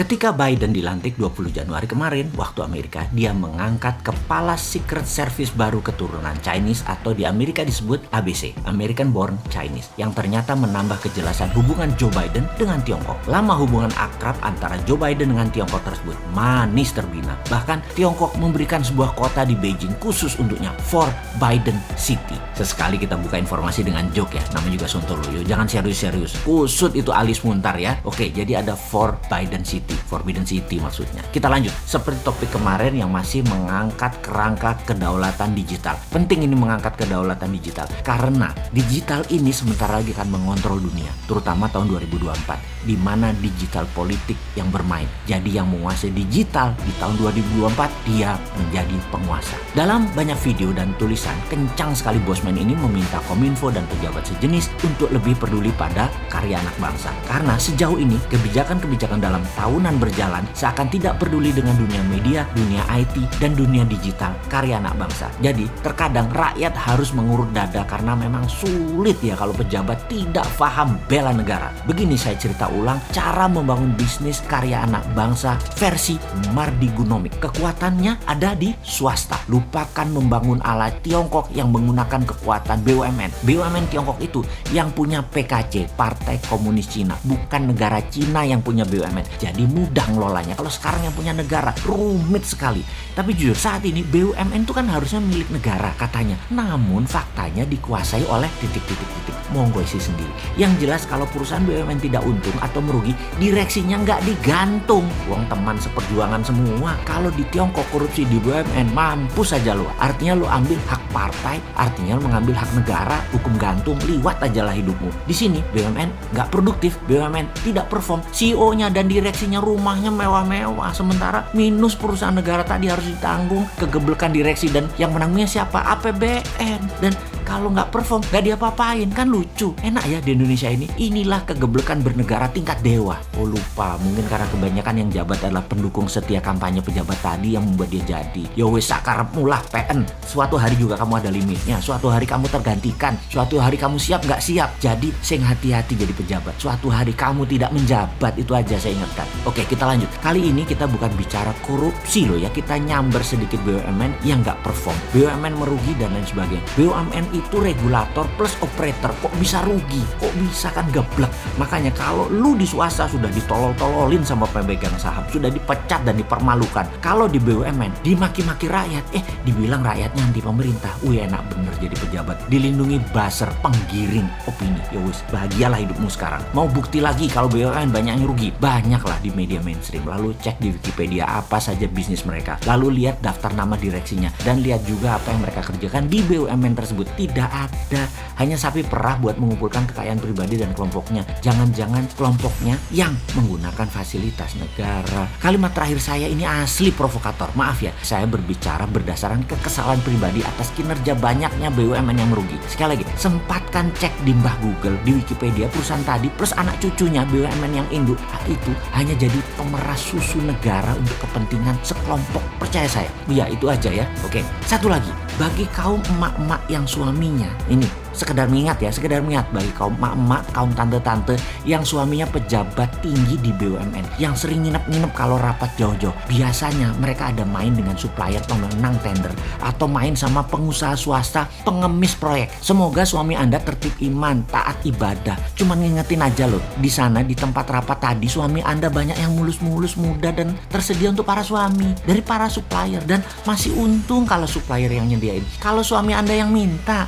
Ketika Biden dilantik 20 Januari kemarin, waktu Amerika, dia mengangkat kepala Secret Service baru keturunan Chinese atau di Amerika disebut ABC, American Born Chinese, yang ternyata menambah kejelasan hubungan Joe Biden dengan Tiongkok. Lama hubungan akrab antara Joe Biden dengan Tiongkok tersebut manis terbina. Bahkan Tiongkok memberikan sebuah kota di Beijing khusus untuknya, For Biden City. Sesekali kita buka informasi dengan joke ya, namanya juga Sontoloyo, jangan serius-serius. Kusut itu alis muntar ya. Oke, jadi ada For Biden City. Forbidden City maksudnya. Kita lanjut. Seperti topik kemarin yang masih mengangkat kerangka kedaulatan digital. Penting ini mengangkat kedaulatan digital karena digital ini sebentar lagi akan mengontrol dunia, terutama tahun 2024 di mana digital politik yang bermain. Jadi yang menguasai digital di tahun 2024 dia menjadi penguasa. Dalam banyak video dan tulisan, kencang sekali Bosman ini meminta Kominfo dan pejabat sejenis untuk lebih peduli pada karya anak bangsa. Karena sejauh ini kebijakan-kebijakan dalam tahunan berjalan seakan tidak peduli dengan dunia media, dunia IT, dan dunia digital karya anak bangsa. Jadi terkadang rakyat harus mengurut dada karena memang sulit ya kalau pejabat tidak paham bela negara. Begini saya cerita ulang cara membangun bisnis karya anak bangsa versi Mardigunomik. Kekuatannya ada di swasta. Lupakan membangun ala Tiongkok yang menggunakan kekuatan BUMN. BUMN Tiongkok itu yang punya PKC, Partai Komunis Cina, bukan negara Cina yang punya BUMN. Jadi mudah ngelolanya. Kalau sekarang yang punya negara rumit sekali. Tapi jujur saat ini BUMN itu kan harusnya milik negara katanya. Namun faktanya dikuasai oleh titik-titik-titik. Monggo isi sendiri. Yang jelas kalau perusahaan BUMN tidak untung atau merugi, direksinya nggak digantung. Uang teman seperjuangan semua. Kalau di Tiongkok korupsi di BUMN mampus saja lo. Artinya lo ambil hak partai, artinya lo mengambil hak negara, hukum gantung, liwat aja lah hidupmu. Di sini BUMN nggak produktif, BUMN tidak perform, CEO-nya dan direksinya rumahnya mewah-mewah, sementara minus perusahaan negara tadi harus ditanggung, kegeblekan direksi dan yang menanggungnya siapa? APBN. Dan kalau nggak perform, nggak diapa-apain, kan lucu. Enak ya di Indonesia ini. Inilah kegeblekan bernegara tingkat dewa. Oh lupa, mungkin karena kebanyakan yang jabat adalah pendukung setia kampanye pejabat tadi yang membuat dia jadi. Ya wes sakarepmu lah PN. Suatu hari juga kamu ada limitnya. Suatu hari kamu tergantikan. Suatu hari kamu siap nggak siap. Jadi sing hati-hati jadi pejabat. Suatu hari kamu tidak menjabat, itu aja saya ingatkan. Oke, kita lanjut. Kali ini kita bukan bicara korupsi loh ya. Kita nyamber sedikit BUMN yang nggak perform. BUMN merugi dan lain sebagainya. BUMN itu regulator plus operator, kok bisa rugi, kok bisa kan geblek. Makanya kalau lu di swasta sudah ditolol-tololin sama pemegang saham, sudah dipecat dan dipermalukan. Kalau di BUMN dimaki-maki rakyat, dibilang rakyatnya anti pemerintah. Wih enak bener jadi pejabat, dilindungi buzzer penggiring opini. Ya wis, bahagialah hidupmu sekarang. Mau bukti lagi kalau BUMN banyak yang rugi? Banyaklah di media mainstream. Lalu cek di Wikipedia apa saja bisnis mereka. Lalu lihat daftar nama direksinya dan lihat juga apa yang mereka kerjakan di BUMN tersebut. Tidak ada, hanya sapi perah buat mengumpulkan kekayaan pribadi dan kelompoknya. Jangan-jangan kelompoknya yang menggunakan fasilitas negara. Kalimat terakhir saya ini asli provokator. Maaf ya, saya berbicara berdasarkan kekesalan pribadi atas kinerja banyaknya BUMN yang merugi. Sekali lagi, sempatkan cek di mbah Google, di Wikipedia perusahaan tadi plus anak cucunya BUMN yang induk itu hanya jadi pemeras susu negara untuk kepentingan sekelompok. Percaya saya. Ya itu aja ya. Oke, satu lagi. Bagi kaum emak-emak yang suaminya, ini sekedar mengingat bagi kaum emak-emak, kaum tante-tante yang suaminya pejabat tinggi di BUMN, yang sering nginep-nginep kalau rapat jauh-jauh. Biasanya mereka ada main dengan supplier pemenang tender atau main sama pengusaha swasta pengemis proyek. Semoga suami Anda tertib iman, taat ibadah. Cuman ngingetin aja loh, di sana di tempat rapat tadi suami Anda banyak yang mulus-mulus, muda dan tersedia untuk para suami dari para supplier, dan masih untung kalau supplier yang nyediain. Kalau suami Anda yang minta,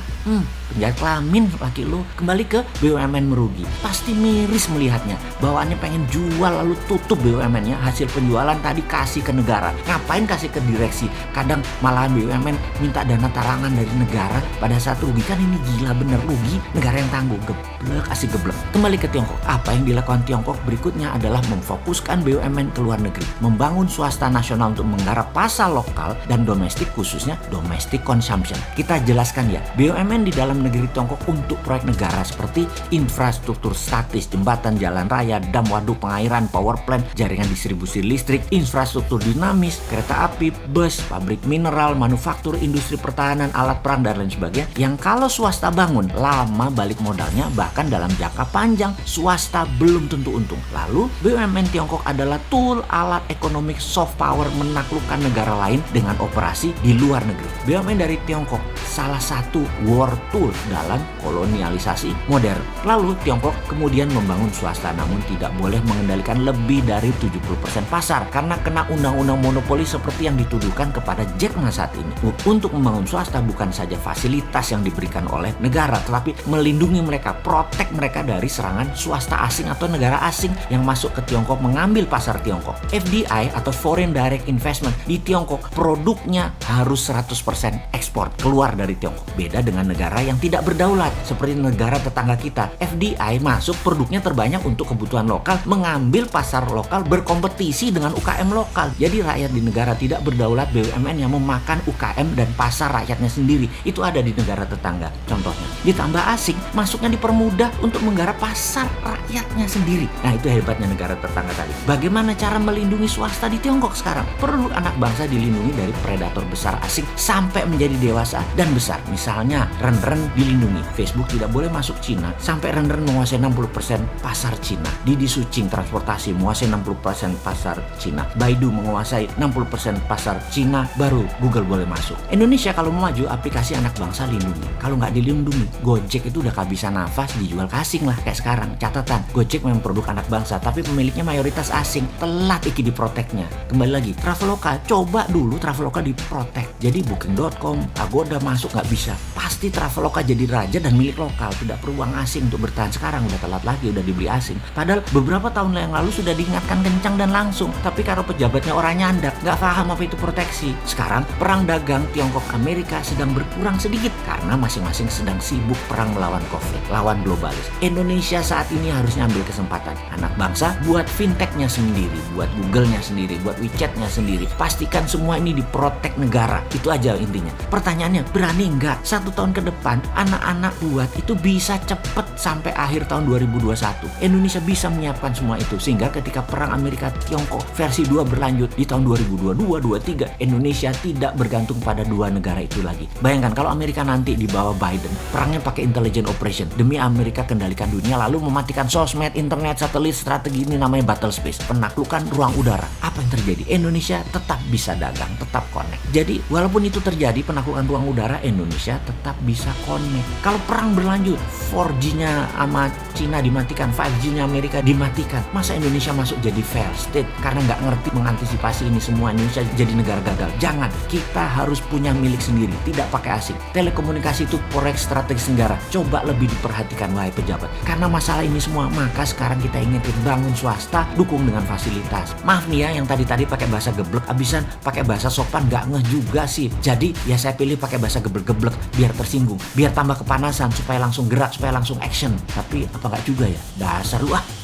penjahat kelamin laki lu. Kembali ke BUMN merugi, pasti miris melihatnya. Bawaannya pengen jual lalu tutup BUMN-nya, hasil penjualan tadi kasih ke negara. Ngapain kasih ke direksi? Kadang malahan BUMN minta dana tarangan dari negara pada saat rugi. Kan ini gila bener, rugi negara yang tanggung. Geblek, asik geblek. Kembali ke Tiongkok. Apa yang dilakukan Tiongkok berikutnya adalah memfokuskan BUMN ke luar negeri, membangun swasta nasional untuk menggarap pasar lokal dan domestik, khususnya domestic consumption. Kita jelaskan ya, BUMN di dalam dalam negeri Tiongkok untuk proyek negara seperti infrastruktur statis, jembatan, jalan raya, dam, waduk, pengairan, power plant, jaringan distribusi listrik, infrastruktur dinamis, kereta api, bus, pabrik mineral, manufaktur, industri pertahanan, alat perang, dan lain sebagainya, yang kalau swasta bangun, lama balik modalnya, bahkan dalam jangka panjang swasta belum tentu untung. Lalu BUMN Tiongkok adalah tool alat ekonomi soft power menaklukkan negara lain dengan operasi di luar negeri. BUMN dari Tiongkok salah satu war tool dalam kolonialisasi modern. Lalu Tiongkok kemudian membangun swasta, namun tidak boleh mengendalikan lebih dari 70% pasar karena kena undang-undang monopoli seperti yang dituduhkan kepada Jack Ma saat ini. Untuk membangun swasta bukan saja fasilitas yang diberikan oleh negara, tetapi melindungi mereka, protek mereka dari serangan swasta asing atau negara asing yang masuk ke Tiongkok mengambil pasar Tiongkok. FDI atau Foreign Direct Investment di Tiongkok produknya harus 100% ekspor keluar dari Tiongkok. Beda dengan negara yang tidak berdaulat seperti negara tetangga kita. FDI masuk produknya terbanyak untuk kebutuhan lokal, mengambil pasar lokal, berkompetisi dengan UKM lokal. Jadi rakyat di negara tidak berdaulat, BUMN yang memakan UKM dan pasar rakyatnya sendiri. Itu ada di negara tetangga contohnya. Ditambah asing masuknya dipermudah untuk menggarap pasar rakyatnya sendiri. Nah, itu hebatnya negara tetangga tadi. Bagaimana cara melindungi swasta di Tiongkok sekarang? Perlu anak bangsa dilindungi dari predator besar asing sampai menjadi dewasa dan besar. Misalnya Renren dilindungi, Facebook tidak boleh masuk Cina sampai Renren menguasai 60% pasar Cina. Didi Sucing transportasi menguasai 60% pasar Cina. Baidu menguasai 60% pasar Cina, baru Google boleh masuk. Indonesia kalau mau maju, aplikasi anak bangsa lindungi. Kalau nggak dilindungi, Gojek itu udah kehabisan nafas, dijual ke asing lah kayak sekarang. Catatan, Gojek memang produk anak bangsa, tapi pemiliknya mayoritas asing. Telat iki diproteknya. Kembali lagi, Traveloka, coba dulu Traveloka diprotek. Jadi Booking.com, Agoda masuk nggak bisa. Pasti Traveloka jadi raja dan milik lokal, tidak perlu uang asing untuk bertahan. Sekarang udah telat lagi, udah dibeli asing. Padahal beberapa tahun yang lalu sudah diingatkan kencang dan langsung. Tapi kalau pejabatnya orang nyandak, nggak paham apa itu proteksi. Sekarang perang dagang Tiongkok Amerika sedang berkurang sedikit karena masing-masing sedang sibuk perang melawan COVID, lawan globalis. Indonesia saat ini harusnya ambil kesempatan. Anak bangsa buat fintechnya sendiri, buat Google-nya sendiri, buat WeChat-nya sendiri. Pastikan semua ini diprotek negara. Itu aja intinya. Pertanyaannya, berani nggak 1 tahun ke depan anak-anak buat itu bisa cepet sampai akhir tahun 2021. Indonesia bisa menyiapkan semua itu sehingga ketika perang Amerika Tiongkok versi 2 berlanjut di tahun 2022-2023, Indonesia tidak bergantung pada dua negara itu lagi. Bayangkan kalau Amerika nanti di bawah Biden, perangnya pakai intelligent operation demi Amerika kendalikan dunia lalu mematikan sosmed, internet, satelit, strategi ini namanya battle space, penaklukan ruang udara. Apa yang terjadi? Indonesia tetap bisa dagang, tetap connect. Jadi walaupun itu terjadi penaklukan ruang udara, Indonesia tetap bisa connect. Kalau perang berlanjut, 4G-nya sama Cina dimatikan, 5G-nya Amerika dimatikan, masa Indonesia masuk jadi fair state karena nggak ngerti mengantisipasi ini semua, Indonesia jadi negara gagal? Jangan, kita harus punya milik sendiri, tidak pakai asing. Telekomunikasi itu proyek strategis negara, coba lebih diperhatikan wahai pejabat. Karena masalah ini semua, maka sekarang kita ingetin, bangun swasta, dukung dengan fasilitas. Maaf nih ya, yang tadi pakai bahasa geblek, abisan pakai bahasa sopan nggak ngeh juga sih. Jadi ya saya pilih pakai bahasa geblek-geblek biar tersinggung, biar tambah kepanasan, supaya langsung gerak, supaya langsung action. Tapi apa nggak juga ya, dasar lu ah.